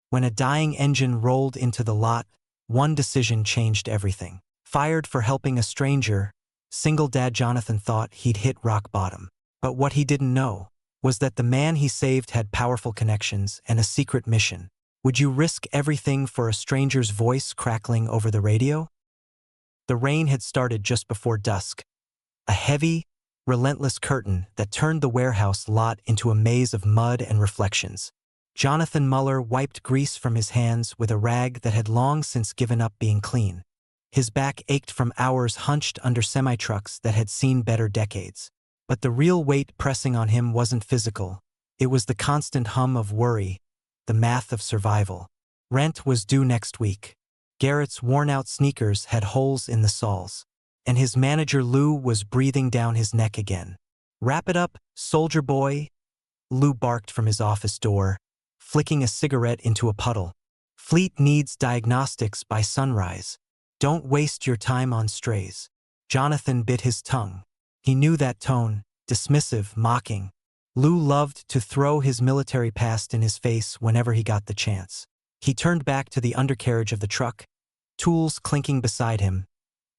When a dying engine rolled into the lot, one decision changed everything. Fired for helping a stranger, single dad Jonathan thought he'd hit rock bottom. But what he didn't know was that the man he saved had powerful connections and a secret mission. Would you risk everything for a stranger's voice crackling over the radio? The rain had started just before dusk, a heavy, relentless curtain that turned the warehouse lot into a maze of mud and reflections. Jonathan Muller wiped grease from his hands with a rag that had long since given up being clean. His back ached from hours hunched under semi-trucks that had seen better decades. But the real weight pressing on him wasn't physical. It was the constant hum of worry, the math of survival. Rent was due next week. Garrett's worn-out sneakers had holes in the soles. And his manager Lou was breathing down his neck again. "Wrap it up, soldier boy," Lou barked from his office door, flicking a cigarette into a puddle. "Fleet needs diagnostics by sunrise. Don't waste your time on strays." Jonathan bit his tongue. He knew that tone, dismissive, mocking. Lou loved to throw his military past in his face whenever he got the chance. He turned back to the undercarriage of the truck, tools clinking beside him,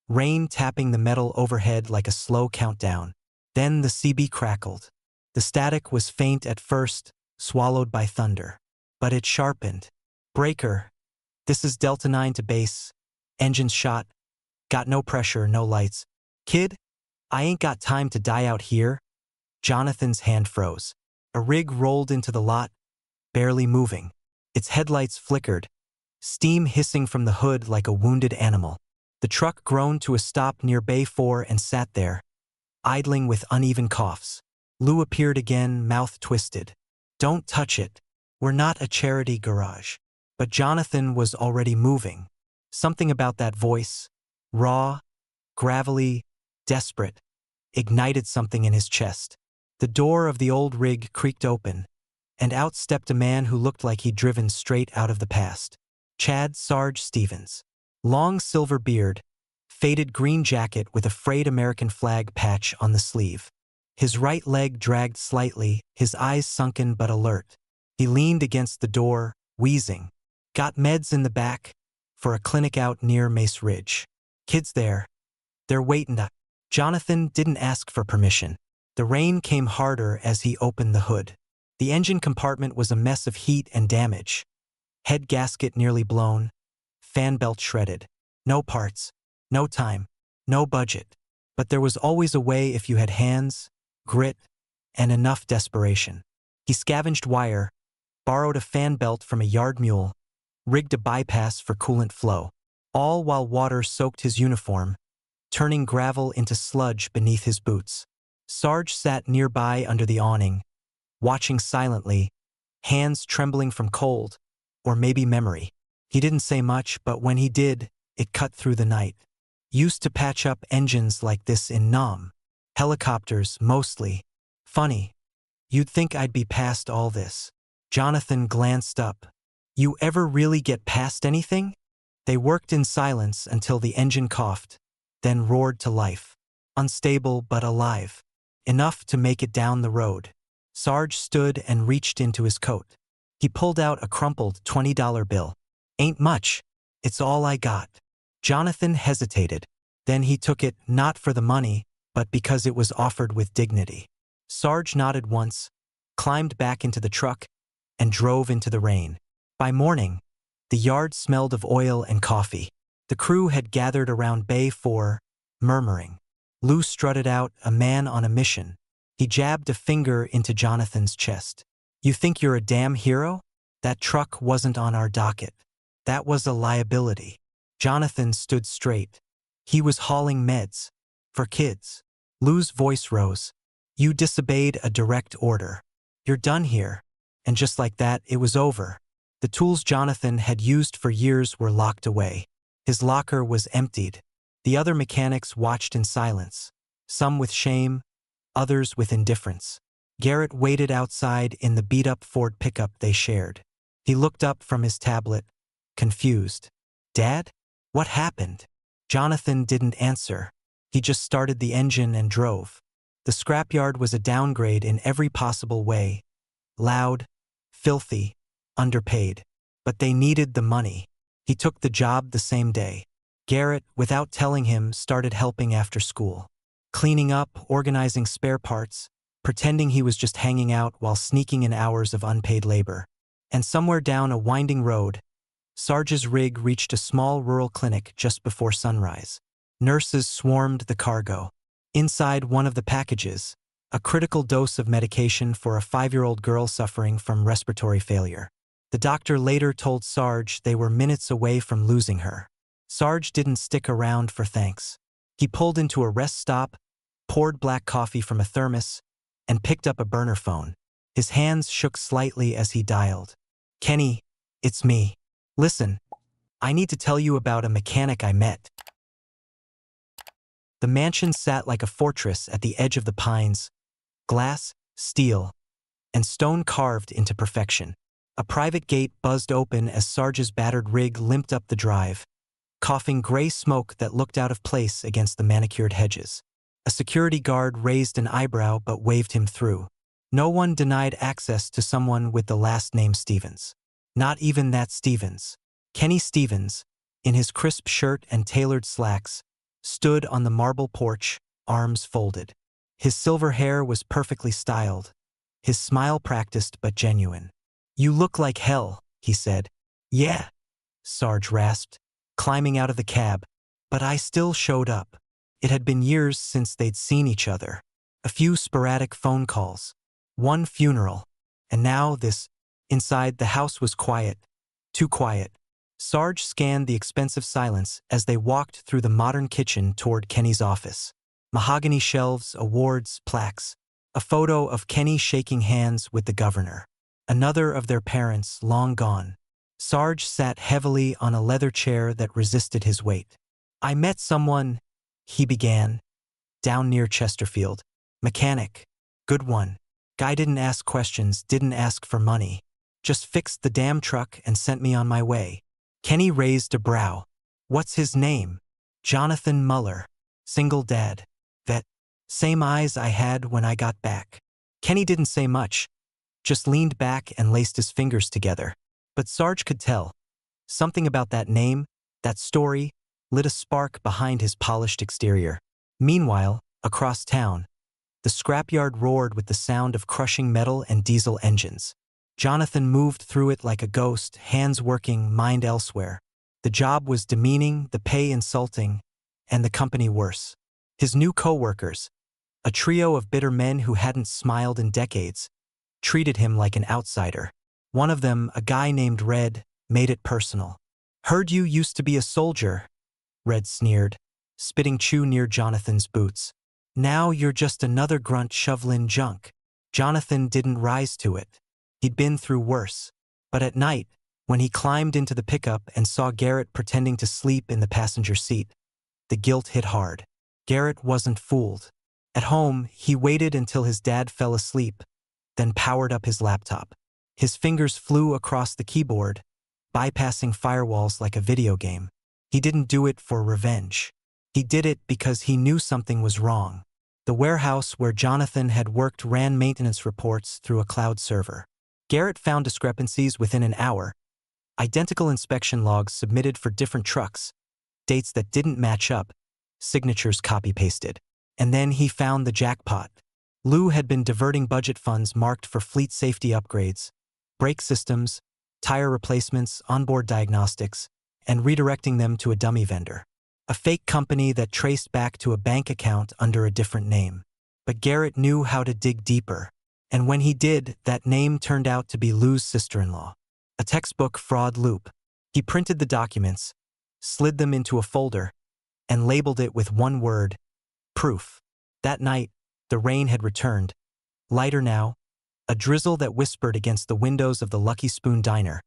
rain tapping the metal overhead like a slow countdown. Then the CB crackled. The static was faint at first, swallowed by thunder. But it sharpened. "Breaker. This is Delta 9 to base. Engines shot. Got no pressure, no lights. Kid, I ain't got time to die out here." Jonathan's hand froze. A rig rolled into the lot, barely moving. Its headlights flickered, steam hissing from the hood like a wounded animal. The truck groaned to a stop near Bay 4 and sat there, idling with uneven coughs. Lou appeared again, mouth twisted. "Don't touch it. We're not a charity garage." But Jonathan was already moving. Something about that voice, raw, gravelly, desperate, ignited something in his chest. The door of the old rig creaked open, and out stepped a man who looked like he'd driven straight out of the past. Chad Sarge Stevens. Long silver beard, faded green jacket with a frayed American flag patch on the sleeve. His right leg dragged slightly, his eyes sunken but alert. He leaned against the door, wheezing. "Got meds in the back? For a clinic out near Mace Ridge. Kids there. They're waiting to..." Jonathan didn't ask for permission. The rain came harder as he opened the hood. The engine compartment was a mess of heat and damage. Head gasket nearly blown. Fan belt shredded. No parts. No time. No budget. But there was always a way if you had hands, grit, and enough desperation. He scavenged wire, borrowed a fan belt from a yard mule, rigged a bypass for coolant flow, all while water soaked his uniform, turning gravel into sludge beneath his boots. Sarge sat nearby under the awning, watching silently, hands trembling from cold, or maybe memory. He didn't say much, but when he did, it cut through the night. Used to patch up engines like this in Nam. Helicopters, mostly. Funny. You'd think I'd be past all this. Jonathan glanced up. "You ever really get past anything?" They worked in silence until the engine coughed, then roared to life. Unstable but alive. Enough to make it down the road. Sarge stood and reached into his coat. He pulled out a crumpled $20 bill. "Ain't much. It's all I got." Jonathan hesitated. Then he took it, not for the money, but because it was offered with dignity. Sarge nodded once, climbed back into the truck, and drove into the rain. By morning, the yard smelled of oil and coffee. The crew had gathered around Bay 4, murmuring. Lou strutted out, a man on a mission. He jabbed a finger into Jonathan's chest. "You think you're a damn hero? That truck wasn't on our docket. That was a liability." Jonathan stood straight. He was hauling meds. For kids. Lou's voice rose. "You disobeyed a direct order. You're done here." And just like that, it was over. The tools Jonathan had used for years were locked away. His locker was emptied. The other mechanics watched in silence, some with shame, others with indifference. Garrett waited outside in the beat-up Ford pickup they shared. He looked up from his tablet, confused. "Dad? What happened?" Jonathan didn't answer. He just started the engine and drove. The scrapyard was a downgrade in every possible way. Loud, filthy, underpaid. but they needed the money. He took the job the same day. Garrett, without telling him, started helping after school. Cleaning up, organizing spare parts, pretending he was just hanging out while sneaking in hours of unpaid labor. And somewhere down a winding road, Sarge's rig reached a small rural clinic just before sunrise. Nurses swarmed the cargo. Inside one of the packages, a critical dose of medication for a 5-year-old girl suffering from respiratory failure. The doctor later told Sarge they were minutes away from losing her. Sarge didn't stick around for thanks. He pulled into a rest stop, poured black coffee from a thermos, and picked up a burner phone. His hands shook slightly as he dialed. "Kenny, it's me. Listen, I need to tell you about a mechanic I met." The mansion sat like a fortress at the edge of the pines, glass, steel, and stone carved into perfection. A private gate buzzed open as Sarge's battered rig limped up the drive, coughing gray smoke that looked out of place against the manicured hedges. A security guard raised an eyebrow but waved him through. No one denied access to someone with the last name Stevens. Not even that Stevens. Kenny Stevens, in his crisp shirt and tailored slacks, stood on the marble porch, arms folded. His silver hair was perfectly styled, his smile practiced but genuine. "You look like hell," he said. "Yeah," Sarge rasped, climbing out of the cab, "but I still showed up." It had been years since they'd seen each other. A few sporadic phone calls, one funeral, and now this. Inside, the house was quiet, too quiet. Sarge scanned the expensive silence as they walked through the modern kitchen toward Kenny's office. Mahogany shelves, awards, plaques. A photo of Kenny shaking hands with the governor. Another of their parents, long gone. Sarge sat heavily on a leather chair that resisted his weight. "I met someone," he began, "down near Chesterfield. Mechanic. Good one. Guy didn't ask questions, didn't ask for money. Just fixed the damn truck and sent me on my way." Kenny raised a brow. "What's his name?" "Jonathan Muller. Single dad. Vet. Same eyes I had when I got back." Kenny didn't say much, just leaned back and laced his fingers together. But Sarge could tell. Something about that name, that story, lit a spark behind his polished exterior. Meanwhile, across town, the scrapyard roared with the sound of crushing metal and diesel engines. Jonathan moved through it like a ghost, hands working, mind elsewhere. The job was demeaning, the pay insulting, and the company worse. His new co-workers, a trio of bitter men who hadn't smiled in decades, treated him like an outsider. One of them, a guy named Red, made it personal. "Heard you used to be a soldier," Red sneered, spitting chew near Jonathan's boots. "Now you're just another grunt shoveling junk." Jonathan didn't rise to it. He'd been through worse. But at night, when he climbed into the pickup and saw Garrett pretending to sleep in the passenger seat, the guilt hit hard. Garrett wasn't fooled. At home, he waited until his dad fell asleep, then powered up his laptop. His fingers flew across the keyboard, bypassing firewalls like a video game. He didn't do it for revenge. He did it because he knew something was wrong. The warehouse where Jonathan had worked ran maintenance reports through a cloud server. Garrett found discrepancies within an hour, identical inspection logs submitted for different trucks, dates that didn't match up, signatures copy-pasted. And then he found the jackpot. Lou had been diverting budget funds marked for fleet safety upgrades, brake systems, tire replacements, onboard diagnostics, and redirecting them to a dummy vendor. A fake company that traced back to a bank account under a different name. But Garrett knew how to dig deeper. And when he did, that name turned out to be Lou's sister-in-law. A textbook fraud loop. He printed the documents, slid them into a folder, and labeled it with one word: proof. That night, the rain had returned. Lighter now, a drizzle that whispered against the windows of the Lucky Spoon Diner.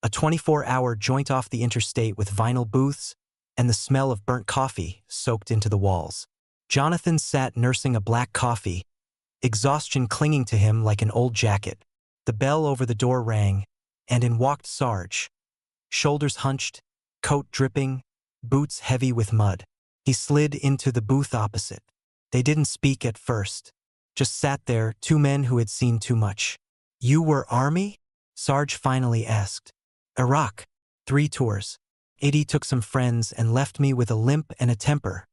A 24-hour joint off the interstate with vinyl booths, and the smell of burnt coffee soaked into the walls. Jonathan sat nursing a black coffee, exhaustion clinging to him like an old jacket. The bell over the door rang, and in walked Sarge. Shoulders hunched, coat dripping, boots heavy with mud. He slid into the booth opposite. They didn't speak at first, just sat there, two men who had seen too much. "You were Army?" Sarge finally asked. Iraq. 3 tours. AD took some friends and left me with a limp and a temper,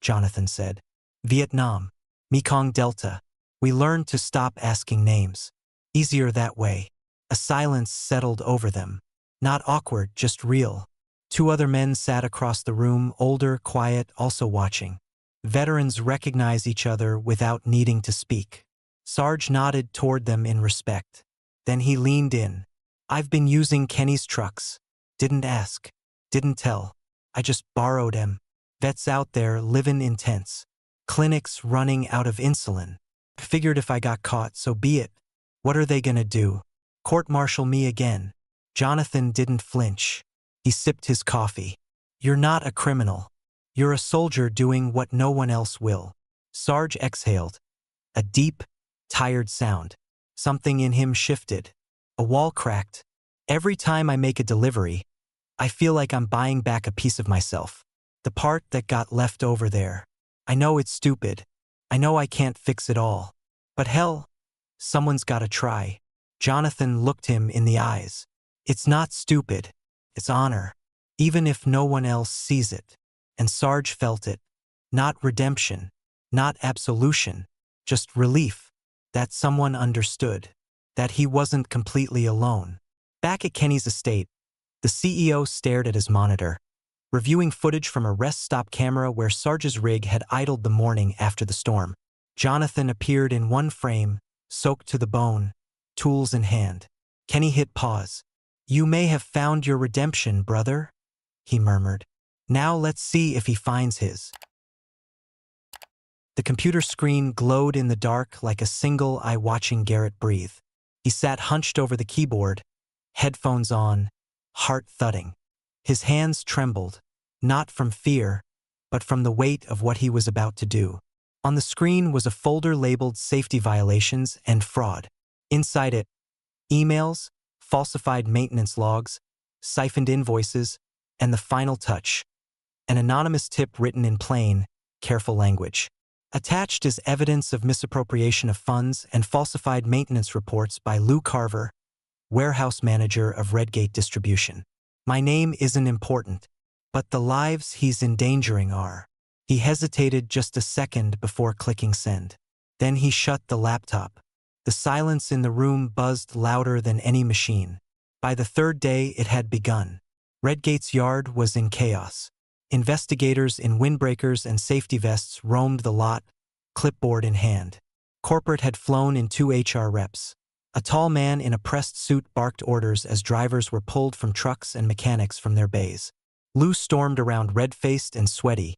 Jonathan said. Vietnam. Mekong Delta. We learned to stop asking names. Easier that way. A silence settled over them. Not awkward, just real. 2 other men sat across the room, older, quiet, also watching. Veterans recognize each other without needing to speak. Sarge nodded toward them in respect. Then he leaned in. I've been using Kenny's trucks. Didn't ask. Didn't tell. I just borrowed 'em. Vets out there livin' in tents. Clinics running out of insulin. Figured if I got caught, so be it. What are they gonna do? Court-martial me again? Jonathan didn't flinch. He sipped his coffee. You're not a criminal. You're a soldier doing what no one else will. Sarge exhaled. A deep, tired sound. Something in him shifted. A wall cracked. Every time I make a delivery, I feel like I'm buying back a piece of myself. The part that got left over there. I know it's stupid. I know I can't fix it all. But hell, someone's gotta try. Jonathan looked him in the eyes. It's not stupid. It's honor. Even if no one else sees it. And Sarge felt it. Not redemption. Not absolution. Just relief. That someone understood. That he wasn't completely alone. Back at Kenny's estate, the CEO stared at his monitor, reviewing footage from a rest stop camera where Sarge's rig had idled the morning after the storm. Jonathan appeared in one frame, soaked to the bone, tools in hand. Kenny hit pause. You may have found your redemption, brother, he murmured. Now let's see if he finds his. The computer screen glowed in the dark like a single eye watching Garrett breathe. He sat hunched over the keyboard, headphones on, heart thudding. His hands trembled, not from fear, but from the weight of what he was about to do. On the screen was a folder labeled Safety Violations and Fraud. Inside it, emails, falsified maintenance logs, siphoned invoices, and the final touch, an anonymous tip written in plain, careful language. Attached is evidence of misappropriation of funds and falsified maintenance reports by Lou Carver, warehouse manager of Redgate Distribution. My name isn't important, but the lives he's endangering are. He hesitated just a second before clicking send. Then he shut the laptop. The silence in the room buzzed louder than any machine. By the 3rd day, it had begun. Redgate's yard was in chaos. Investigators in windbreakers and safety vests roamed the lot, clipboard in hand. Corporate had flown in 2 HR reps. A tall man in a pressed suit barked orders as drivers were pulled from trucks and mechanics from their bays. Lou stormed around red-faced and sweaty,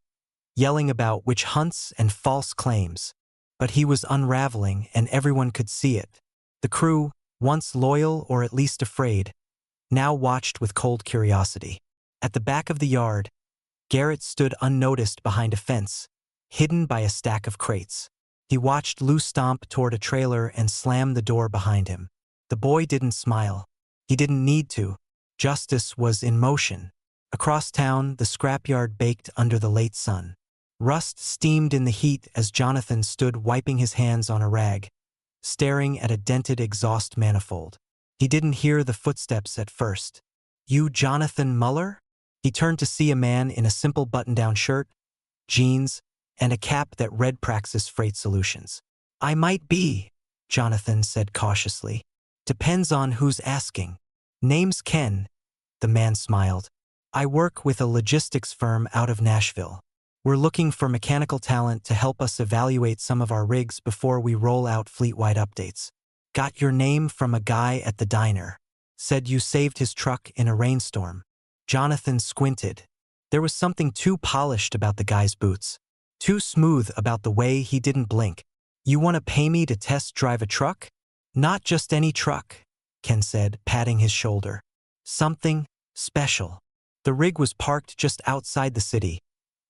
yelling about witch hunts and false claims. But he was unraveling, and everyone could see it. The crew, once loyal or at least afraid, now watched with cold curiosity. At the back of the yard, Garrett stood unnoticed behind a fence, hidden by a stack of crates. He watched Lou stomp toward a trailer and slam the door behind him. The boy didn't smile. He didn't need to. Justice was in motion. Across town, the scrapyard baked under the late sun. Rust steamed in the heat as Jonathan stood wiping his hands on a rag, staring at a dented exhaust manifold. He didn't hear the footsteps at first. You Jonathan Muller? He turned to see a man in a simple button-down shirt, jeans, and a cap that read Praxis Freight Solutions. I might be, Jonathan said cautiously. Depends on who's asking. Name's Ken, the man smiled. I work with a logistics firm out of Nashville. We're looking for mechanical talent to help us evaluate some of our rigs before we roll out fleet-wide updates. Got your name from a guy at the diner. Said you saved his truck in a rainstorm. Jonathan squinted. There was something too polished about the guy's boots. Too smooth about the way he didn't blink. You want to pay me to test drive a truck? Not just any truck, Ken said, patting his shoulder. Something special. The rig was parked just outside the city.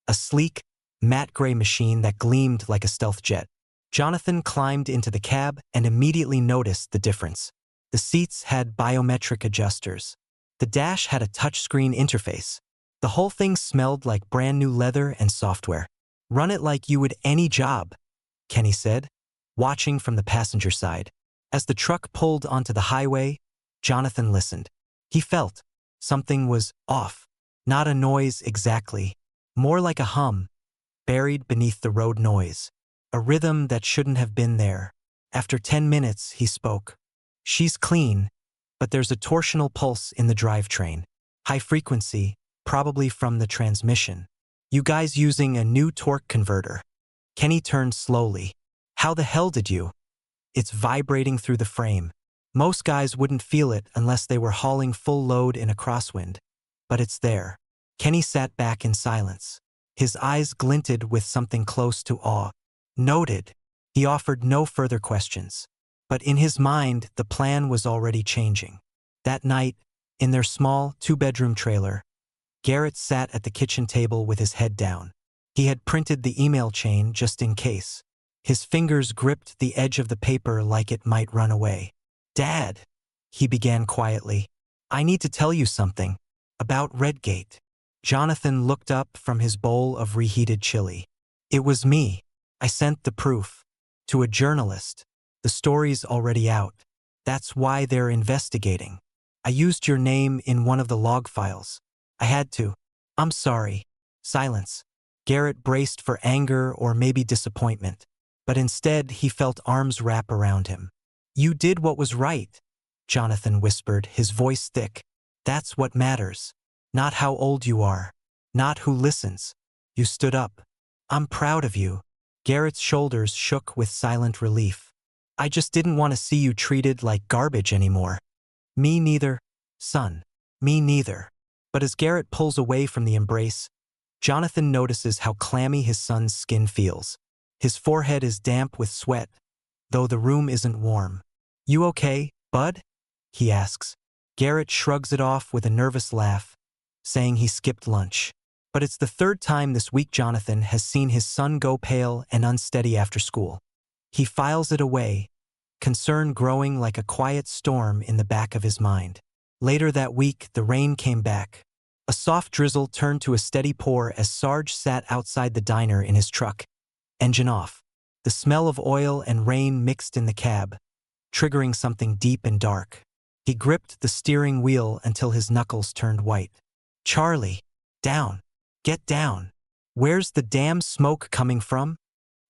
A sleek, matte gray machine that gleamed like a stealth jet. Jonathan climbed into the cab and immediately noticed the difference. The seats had biometric adjusters. The dash had a touchscreen interface. The whole thing smelled like brand new leather and software. Run it like you would any job, Kenny said, watching from the passenger side. As the truck pulled onto the highway, Jonathan listened. He felt Something was off. Not a noise exactly. More like a hum, buried beneath the road noise. A rhythm that shouldn't have been there. After 10 minutes, he spoke. She's clean, but there's a torsional pulse in the drivetrain. High frequency, probably from the transmission. You guys using a new torque converter? Kenny turned slowly. How the hell did you? It's vibrating through the frame. Most guys wouldn't feel it unless they were hauling full load in a crosswind. But it's there. Kenny sat back in silence. His eyes glinted with something close to awe. Noted. He offered no further questions. But in his mind, the plan was already changing. That night, in their small, two-bedroom trailer, Garrett sat at the kitchen table with his head down. He had printed the email chain just in case. His fingers gripped the edge of the paper like it might run away. "Dad," he began quietly, "I need to tell you something. About Redgate." Jonathan looked up from his bowl of reheated chili. "It was me. I sent the proof. To a journalist. The story's already out. That's why they're investigating. I used your name in one of the log files. I had to. I'm sorry." Silence. Garrett braced for anger or maybe disappointment. But instead, he felt arms wrap around him. "You did what was right," Jonathan whispered, his voice thick. "That's what matters. Not how old you are. Not who listens. You stood up. I'm proud of you." Garrett's shoulders shook with silent relief. "I just didn't want to see you treated like garbage anymore." "Me neither, son. Me neither." But as Garrett pulls away from the embrace, Jonathan notices how clammy his son's skin feels. His forehead is damp with sweat, though the room isn't warm. "You okay, bud?" he asks. Garrett shrugs it off with a nervous laugh, saying he skipped lunch. But it's the third time this week Jonathan has seen his son go pale and unsteady after school. He files it away, concern growing like a quiet storm in the back of his mind. Later that week, the rain came back. A soft drizzle turned to a steady pour as Sarge sat outside the diner in his truck. Engine off. The smell of oil and rain mixed in the cab, triggering something deep and dark. He gripped the steering wheel until his knuckles turned white. "Charlie, down. Get down. Where's the damn smoke coming from?"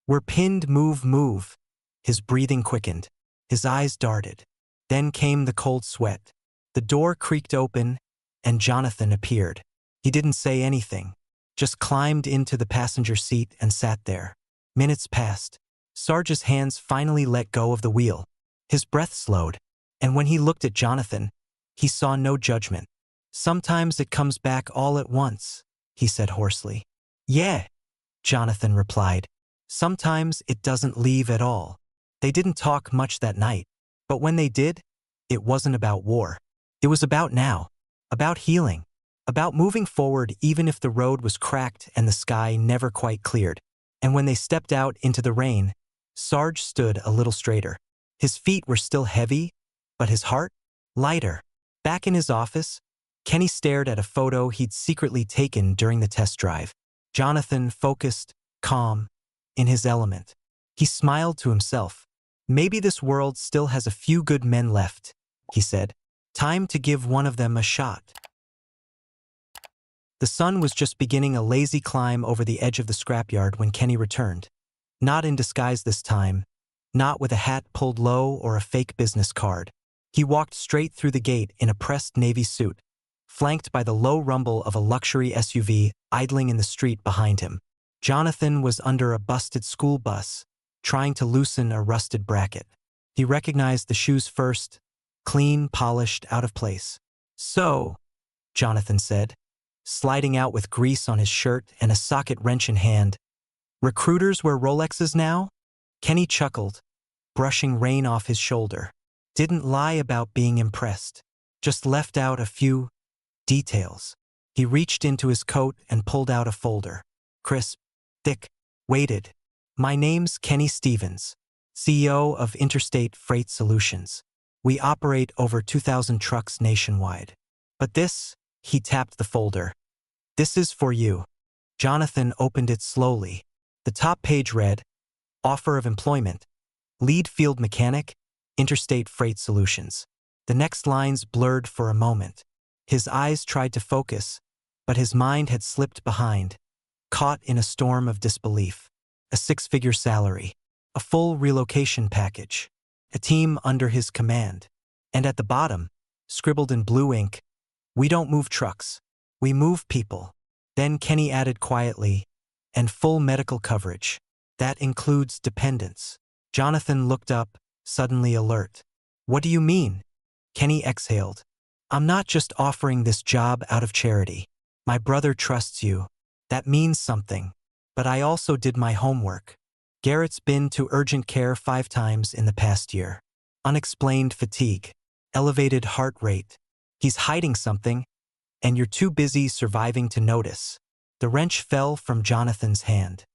"We're pinned, move." His breathing quickened. His eyes darted. Then came the cold sweat. The door creaked open, and Jonathan appeared. He didn't say anything, just climbed into the passenger seat and sat there. Minutes passed. Sarge's hands finally let go of the wheel. His breath slowed, and when he looked at Jonathan, he saw no judgment. "Sometimes it comes back all at once," he said hoarsely. "Yeah," Jonathan replied. "Sometimes it doesn't leave at all." They didn't talk much that night, but when they did, it wasn't about war. It was about now, about healing, about moving forward even if the road was cracked and the sky never quite cleared. And when they stepped out into the rain, Sarge stood a little straighter. His feet were still heavy, but his heart, lighter. Back in his office, Kenny stared at a photo he'd secretly taken during the test drive. Jonathan, focused, calm, in his element. He smiled to himself. "Maybe this world still has a few good men left," he said. "Time to give one of them a shot." The sun was just beginning a lazy climb over the edge of the scrapyard when Kenny returned. Not in disguise this time, not with a hat pulled low or a fake business card. He walked straight through the gate in a pressed navy suit, flanked by the low rumble of a luxury SUV idling in the street behind him. Jonathan was under a busted school bus, trying to loosen a rusted bracket. He recognized the shoes first, clean, polished, out of place. "So," Jonathan said, sliding out with grease on his shirt and a socket wrench in hand. "Recruiters wear Rolexes now?" Kenny chuckled, brushing rain off his shoulder. Didn't lie about being impressed, just left out a few details. He reached into his coat and pulled out a folder. Crisp, thick, weighted. "My name's Kenny Stevens, CEO of Interstate Freight Solutions. We operate over 2,000 trucks nationwide. But this," he tapped the folder, "this is for you." Jonathan opened it slowly. The top page read, "Offer of employment. Lead field mechanic, Interstate Freight Solutions." The next lines blurred for a moment. His eyes tried to focus, but his mind had slipped behind, caught in a storm of disbelief. A six-figure salary, a full relocation package, a team under his command. And at the bottom, scribbled in blue ink, "We don't move trucks. We move people." Then Kenny added quietly, "And full medical coverage. That includes dependents." Jonathan looked up, suddenly alert. "What do you mean?" Kenny exhaled. "I'm not just offering this job out of charity. My brother trusts you. That means something. But I also did my homework. Garrett's been to urgent care 5 times in the past year. Unexplained fatigue. Elevated heart rate. He's hiding something, and you're too busy surviving to notice." The wrench fell from Jonathan's hand.